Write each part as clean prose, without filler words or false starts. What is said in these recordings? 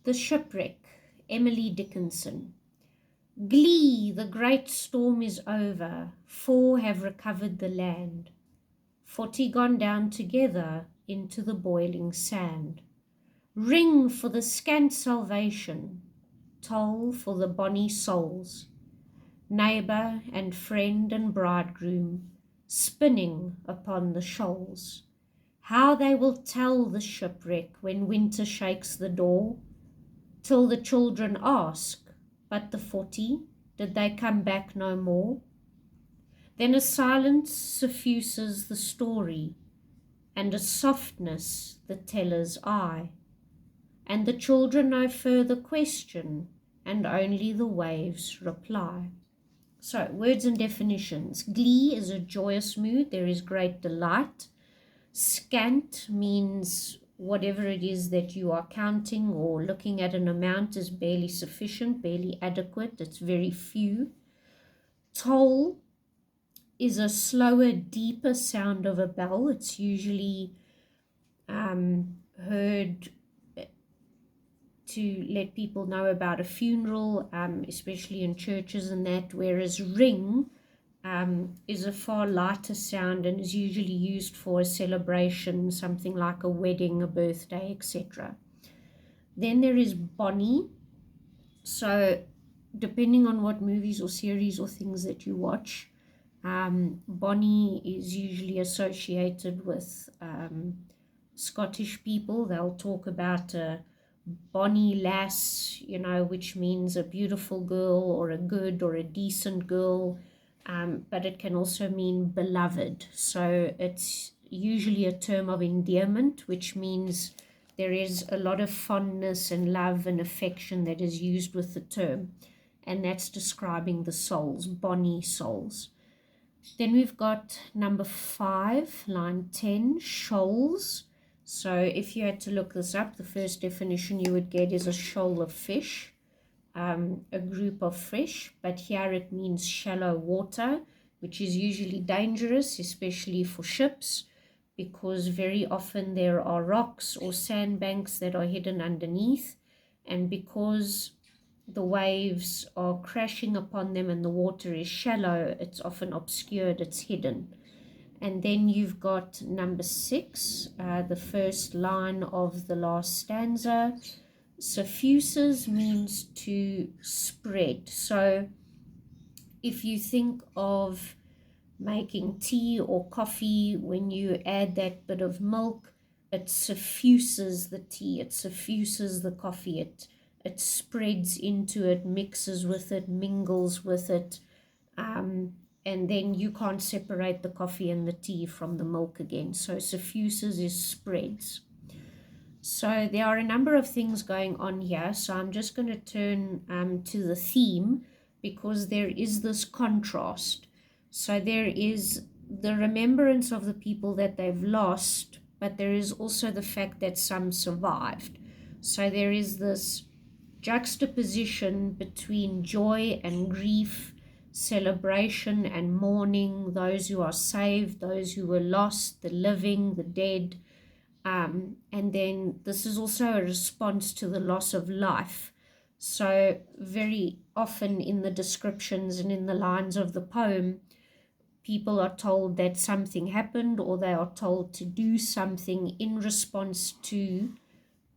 The Shipwreck, Emily Dickinson. Glee, the great storm is over. 4 have recovered the land. 40 gone down together into the boiling sand. Ring for the scant salvation. Toll for the bonny souls. Neighbour and friend and bridegroom, spinning upon the shoals. How they will tell the shipwreck when winter shakes the door, till the children ask, but the 40, did they come back no more? Then a silence suffuses the story, and a softness the teller's eye, and the children no further question, and only the waves reply. So, words and definitions. Glee is a joyous mood. There is great delight. Scant means whatever it is that you are counting or looking at an amount is barely sufficient, barely adequate. It's very few. Toll is a slower, deeper sound of a bell. It's usually heard to let people know about a funeral, especially in churches and that, whereas ring is a far lighter sound and is usually used for a celebration, something like a wedding, a birthday, etc. Then there is bonny. So depending on what movies or series or things that you watch, bonny is usually associated with Scottish people. They'll talk about a bonny lass, which means a beautiful girl or a good or a decent girl, but it can also mean beloved. So it's usually a term of endearment, which means there is a lot of fondness and love and affection that is used with the term, and that's describing the souls, bonny souls. Then we've got number 5, line 10, shoals. So if you had to look this up, the first definition you would get is a shoal of fish, a group of fish, but here it means shallow water, which is usually dangerous, especially for ships, because very often there are rocks or sandbanks that are hidden underneath, and because the waves are crashing upon them and the water is shallow, it's often obscured, it's hidden. And then you've got number 6, the first line of the last stanza. Suffuses means to spread. So if you think of making tea or coffee, when you add that bit of milk, it suffuses the tea, it suffuses the coffee, it spreads into it, mixes with it, mingles with it, and then you can't separate the coffee and the tea from the milk again. So suffuses is spreads. So there are a number of things going on here. So I'm just going to turn to the theme, because there is this contrast. So there is the remembrance of the people that they've lost, but there is also the fact that some survived. So there is this juxtaposition between joy and grief, celebration and mourning, those who are saved, those who were lost, the living, the dead. And then this is also a response to the loss of life. So very often in the descriptions and in the lines of the poem, people are told that something happened, or they are told to do something in response to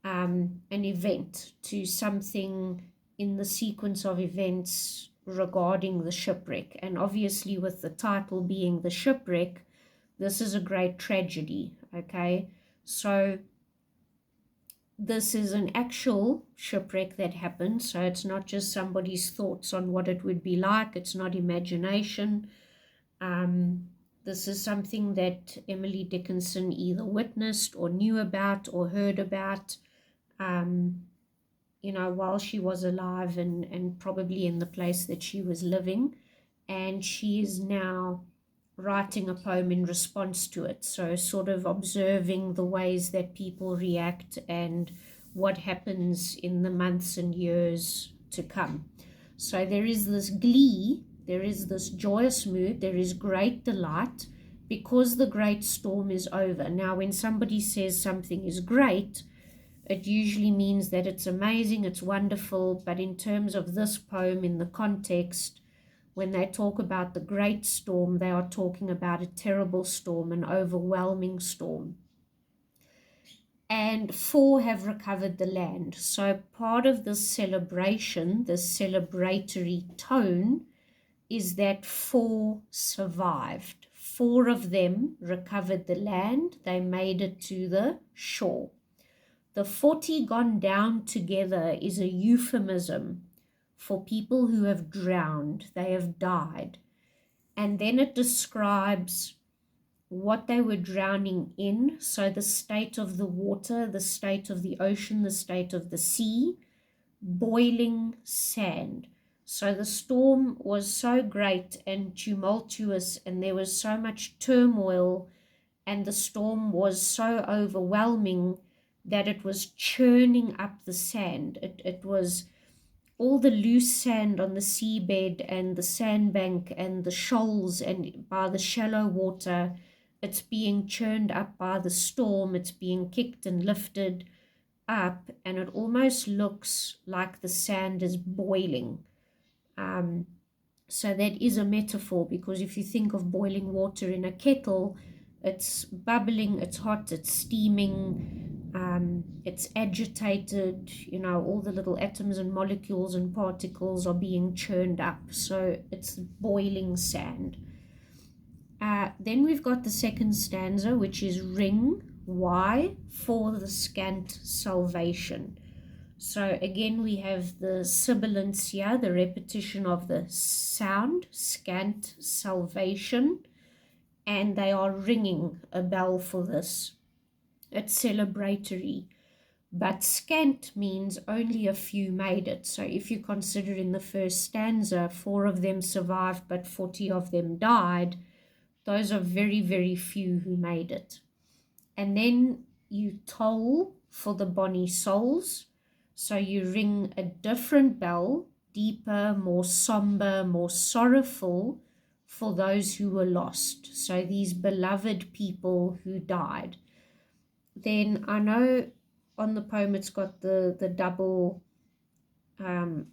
an event, to something in the sequence of events regarding the shipwreck. And obviously with the title being the shipwreck, this is a great tragedy, okay? So this is an actual shipwreck that happened, so it's not just somebody's thoughts on what it would be like, it's not imagination. This is something that Emily Dickinson either witnessed or knew about or heard about, while she was alive and probably in the place that she was living. And she is now writing a poem in response to it. So sort of observing the ways that people react and what happens in the months and years to come. So there is this glee, there is this joyous mood, there is great delight because the great storm is over. Now, when somebody says something is great, it usually means that it's amazing, it's wonderful, but in terms of this poem, in the context, when they talk about the great storm, they are talking about a terrible storm, an overwhelming storm. And 4 have recovered the land. So part of this celebration, this celebratory tone, is that 4 survived. 4 of them recovered the land. They made it to the shore. The 40 gone down together is a euphemism for people who have drowned. They have died. And then it describes what they were drowning in. So the state of the water, the state of the ocean, the state of the sea, boiling sand. So the storm was so great and tumultuous, and there was so much turmoil, and the storm was so overwhelming that it was churning up the sand. It was all the loose sand on the seabed and the sandbank and the shoals and by the shallow water. It's being churned up by the storm. It's being kicked and lifted up, and it almost looks like the sand is boiling. So that is a metaphor, because if you think of boiling water in a kettle, it's bubbling, it's hot, it's steaming, it's agitated, all the little atoms and molecules and particles are being churned up. So it's boiling sand. Then we've got the second stanza, which is ring. Why? For the scant salvation. So again, we have the sibilance here, the repetition of the sound, scant salvation, and they are ringing a bell for this. It's celebratory. But scant means only a few made it. So if you consider in the first stanza, 4 of them survived, but 40 of them died, those are very, very few who made it. And then you toll for the bonny souls. So you ring a different bell, deeper, more somber, more sorrowful, for those who were lost. So these beloved people who died. Then I know on the poem it's got the double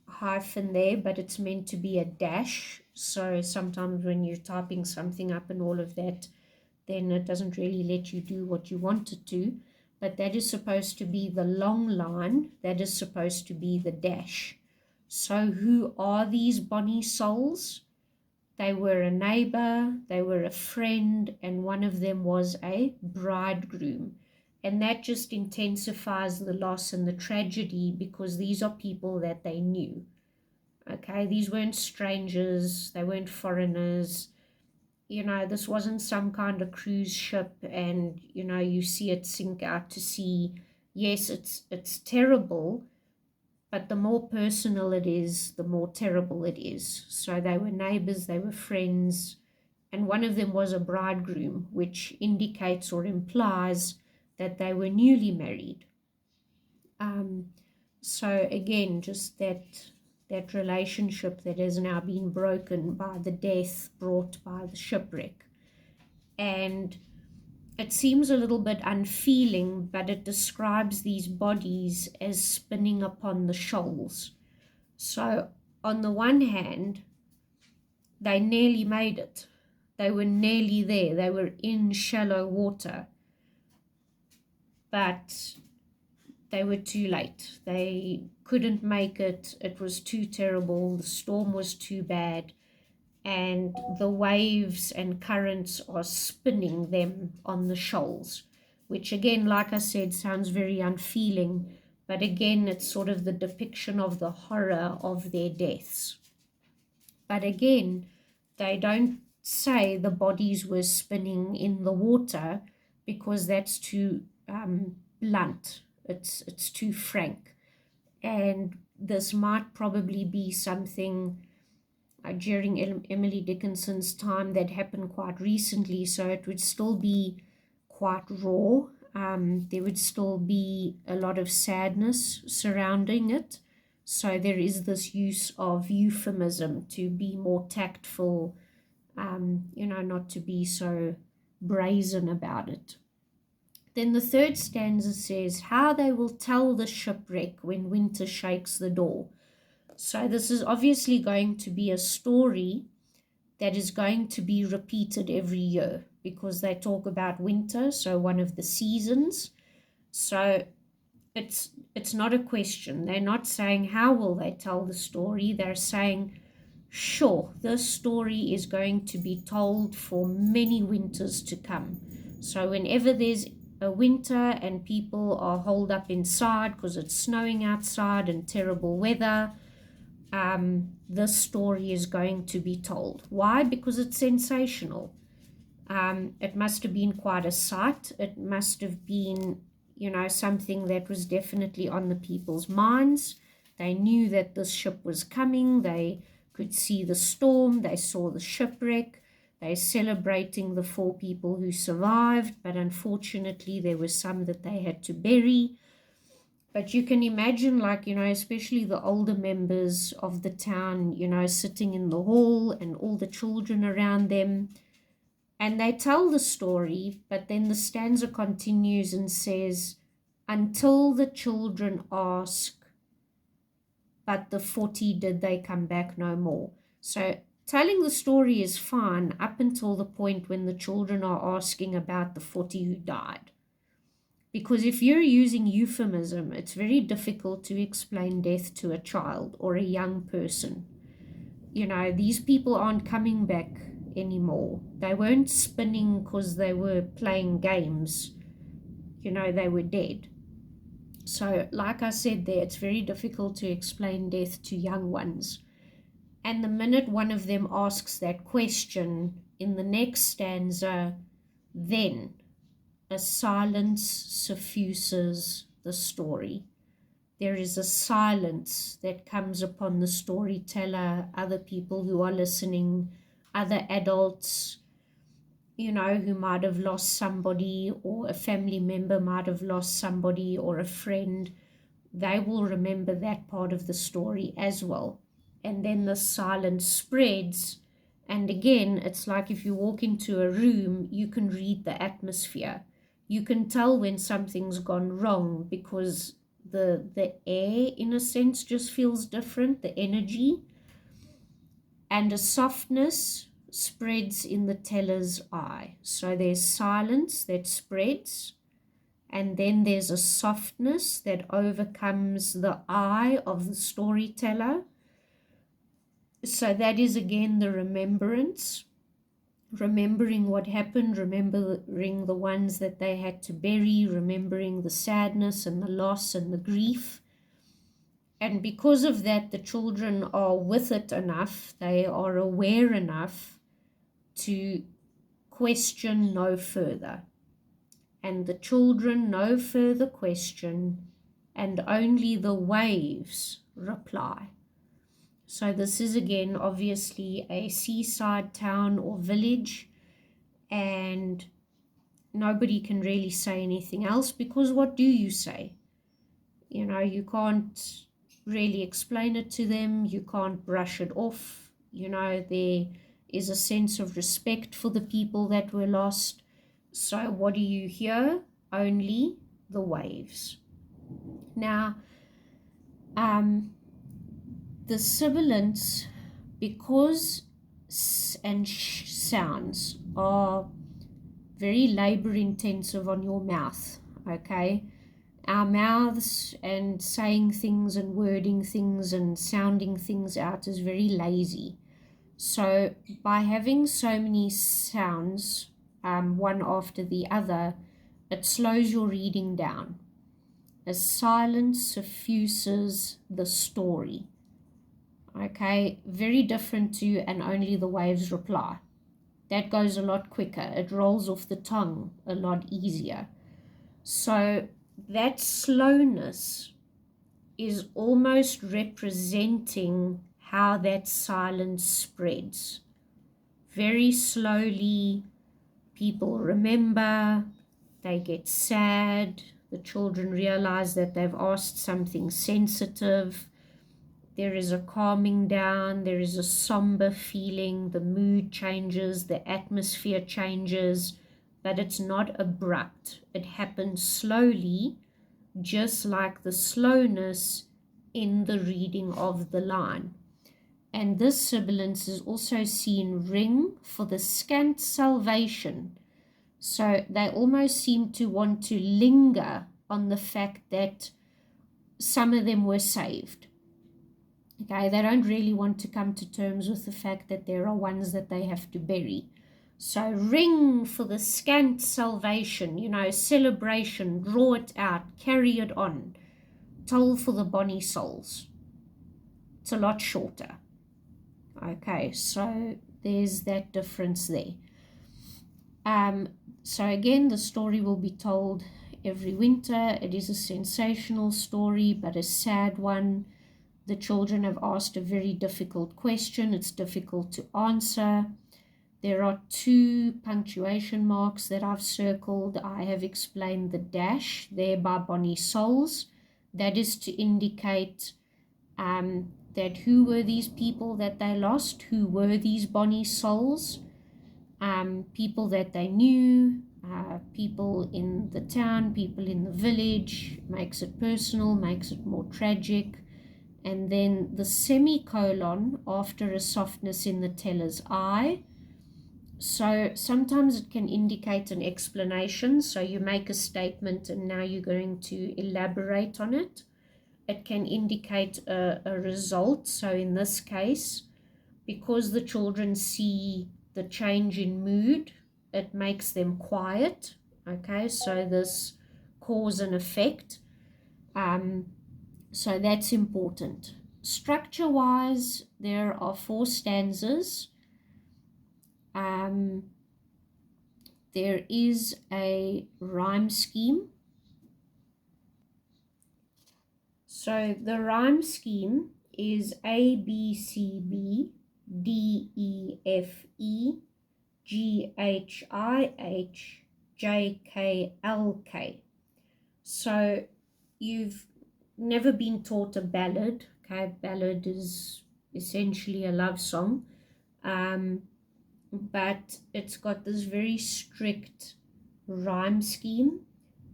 hyphen there, but it's meant to be a dash. So sometimes when you're typing something up and all of that, then it doesn't really let you do what you want it to. But that is supposed to be the long line. That is supposed to be the dash. So who are these bonny souls? They were a neighbor, they were a friend, and one of them was a bridegroom. And that just intensifies the loss and the tragedy, because these are people that they knew. Okay, these weren't strangers, they weren't foreigners. This wasn't some kind of cruise ship and, you see it sink out to sea. Yes, it's terrible, but the more personal it is, the more terrible it is. So they were neighbors, they were friends, and one of them was a bridegroom, which indicates or implies that they were newly married. So again, just that relationship that has now been broken by the death brought by the shipwreck. And it seems a little bit unfeeling, but it describes these bodies as spinning upon the shoals. So on the one hand, they nearly made it. They were nearly there. They were in shallow water. But they were too late. They couldn't make it. It was too terrible. The storm was too bad. And the waves and currents are spinning them on the shoals, which again, like I said, sounds very unfeeling. But again, it's sort of the depiction of the horror of their deaths. But again, they don't say the bodies were spinning in the water, because that's too blunt. It's too frank. And this might probably be something during Emily Dickinson's time that happened quite recently, so it would still be quite raw. There would still be a lot of sadness surrounding it. So there is this use of euphemism to be more tactful, not to be so brazen about it. Then the third stanza says, how they will tell the shipwreck when winter shakes the door. So this is obviously going to be a story that is going to be repeated every year because they talk about winter, so one of the seasons. So it's not a question. They're not saying how will they tell the story. They're saying, sure, this story is going to be told for many winters to come. So whenever there's a winter and people are holed up inside because it's snowing outside and terrible weather, this story is going to be told. Why? Because it's sensational. It must have been quite a sight. It must have been, something that was definitely on the people's minds. They knew that this ship was coming. They could see the storm. They saw the shipwreck. They're celebrating the 4 people who survived, but unfortunately there were some that they had to bury. But you can imagine, especially the older members of the town, sitting in the hall and all the children around them. And they tell the story, but then the stanza continues and says, until the children ask, but the 40, did they come back no more? So telling the story is fine up until the point when the children are asking about the 40 who died. Because if you're using euphemism, it's very difficult to explain death to a child or a young person. These people aren't coming back anymore. They weren't spinning because they were playing games. They were dead. So, like I said there, it's very difficult to explain death to young ones. And the minute one of them asks that question in the next stanza, then a silence suffuses the story. There is a silence that comes upon the storyteller, other people who are listening, other adults, who might have lost somebody, or a family member might have lost somebody, or a friend. They will remember that part of the story as well. And then the silence spreads. And again, it's like if you walk into a room, you can read the atmosphere. You can tell when something's gone wrong because the air, in a sense, just feels different, the energy. And a softness spreads in the teller's eye. So there's silence that spreads, and then there's a softness that overcomes the eye of the storyteller. So that is again the remembrance, remembering what happened, remembering the ones that they had to bury, remembering the sadness and the loss and the grief. And because of that, the children are with it enough, they are aware enough to question no further. And the children no further question, and only the waves reply. So this is again obviously a seaside town or village, and nobody can really say anything else because what do you say? You can't really explain it to them, you can't brush it off. There is a sense of respect for the people that were lost. So what do you hear? Only the waves. Now, the sibilants, because sounds are very labor intensive on your mouth, okay? Our mouths and saying things and wording things and sounding things out is very lazy. So by having so many sounds, one after the other, it slows your reading down. A silence suffuses the story. Okay, very different to and only the waves reply. That goes a lot quicker. It rolls off the tongue a lot easier. So that slowness is almost representing how that silence spreads. Very slowly, people remember, they get sad, the children realize that they've asked something sensitive. There is a calming down, there is a somber feeling, the mood changes, the atmosphere changes, but it's not abrupt. It happens slowly, just like the slowness in the reading of the line. And this sibilance is also seen ring for the scant salvation. So they almost seem to want to linger on the fact that some of them were saved. Okay, they don't really want to come to terms with the fact that there are ones that they have to bury. So ring for the scant salvation, celebration, draw it out, carry it on. Toll for the bonny souls. It's a lot shorter. Okay, so there's that difference there. So again, the story will be told every winter. It is a sensational story, but a sad one. The children have asked a very difficult question. It's difficult to answer. There are 2 punctuation marks that I've circled. I have explained the dash there by Bonnie Souls. That is to indicate that who were these people that they lost? Who were these Bonnie Souls? People that they knew, people in the town, people in the village. Makes it personal, makes it more tragic. And then the semicolon after a softness in the teller's eye. So sometimes it can indicate an explanation. So you make a statement and now you're going to elaborate on it. It can indicate a result. So in this case, because the children see the change in mood, it makes them quiet. Okay, so this cause and effect. So that's important. Structure-wise, there are 4 stanzas. There is a rhyme scheme. So the rhyme scheme is A, B, C, B, D, E, F, E, G, H, I, H, J, K, L, K. So you've never been taught a ballad. Okay, ballad is essentially a love song, but it's got this very strict rhyme scheme,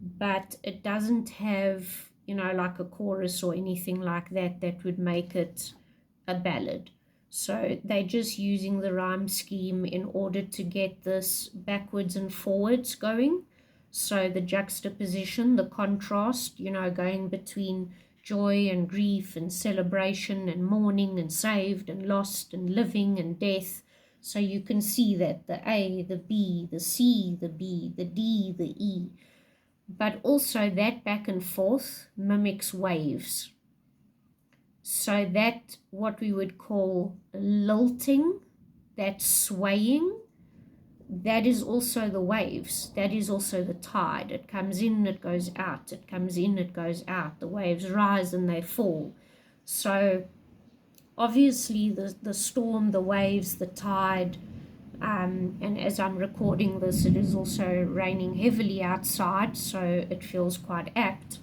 but it doesn't have, like a chorus or anything like that that would make it a ballad. So they're just using the rhyme scheme in order to get this backwards and forwards going. So the juxtaposition, the contrast, going between joy and grief and celebration and mourning and saved and lost and living and death. So you can see that the A, the B, the C, the B, the D, the E. But also that back and forth mimics waves. So that what we would call lilting, that swaying, that is also the waves. That is also the tide. It comes in, it goes out. It comes in, it goes out. The waves rise and they fall. So obviously the storm, the waves, the tide, and as I'm recording this, it is also raining heavily outside, so it feels quite apt.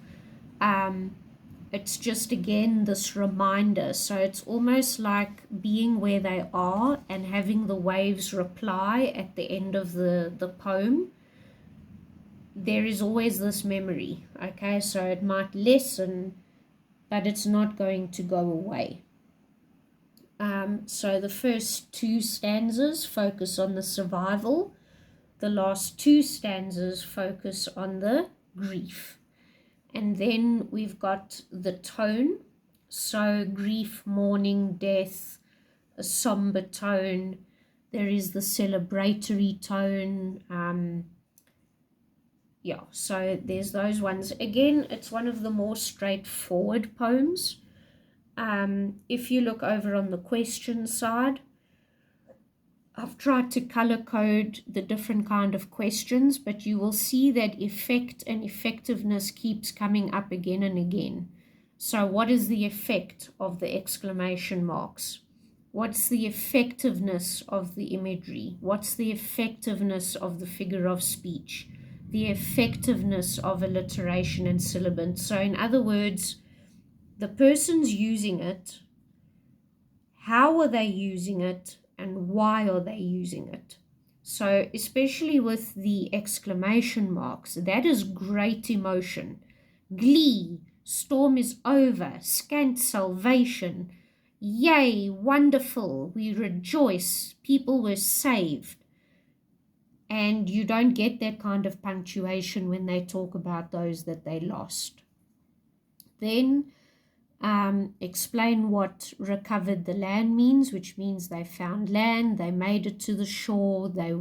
It's just, again, this reminder. So it's almost like being where they are and having the waves reply at the end of the poem. There is always this memory, okay? So it might lessen, but it's not going to go away. So the first 2 stanzas focus on the survival. The last 2 stanzas focus on the grief. And then we've got the tone. So grief, mourning, death, a somber tone. There is the celebratory tone. So there's those ones. Again, it's one of the more straightforward poems. If you look over on the question side, I've tried to color code the different kind of questions, but you will see that effect and effectiveness keeps coming up again and again. So what is the effect of the exclamation marks? What's the effectiveness of the imagery? What's the effectiveness of the figure of speech? The effectiveness of alliteration and sibilant. So in other words, the person's using it, how are they using it, and why are they using it? So especially with the exclamation marks, that is great emotion. Glee, storm is over, scant salvation. Yay, wonderful, we rejoice, people were saved. And you don't get that kind of punctuation when they talk about those that they lost. Then explain what recovered the land means, which means they found land, they made it to the shore, they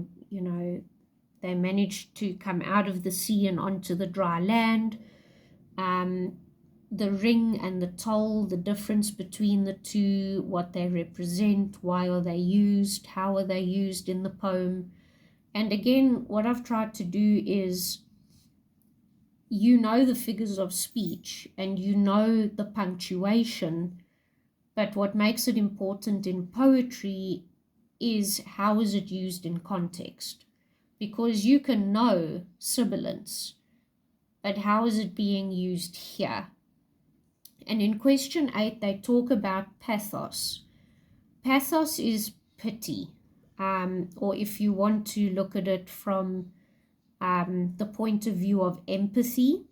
managed to come out of the sea and onto the dry land. The ring and the toll, the difference between the two, what they represent, why are they used, how are they used in the poem. And again, what I've tried to do is, the figures of speech and the punctuation, but what makes it important in poetry is how is it used in context. Because you can know sibilance, but how is it being used here? And in question 8, they talk about pathos. Pathos is pity, or if you want to look at it from the point of view of empathy.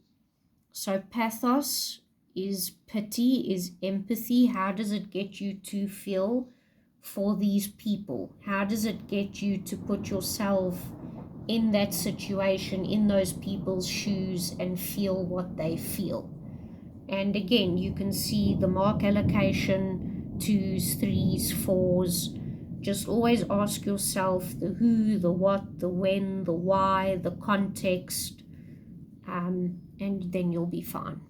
So pathos is pity, is empathy. How does it get you to feel for these people? How does it get you to put yourself in that situation, in those people's shoes, and feel what they feel? And again, you can see the mark allocation, 2s, 3s, 4s. Just always ask yourself the who, the what, the when, the why, the context, and then you'll be fine.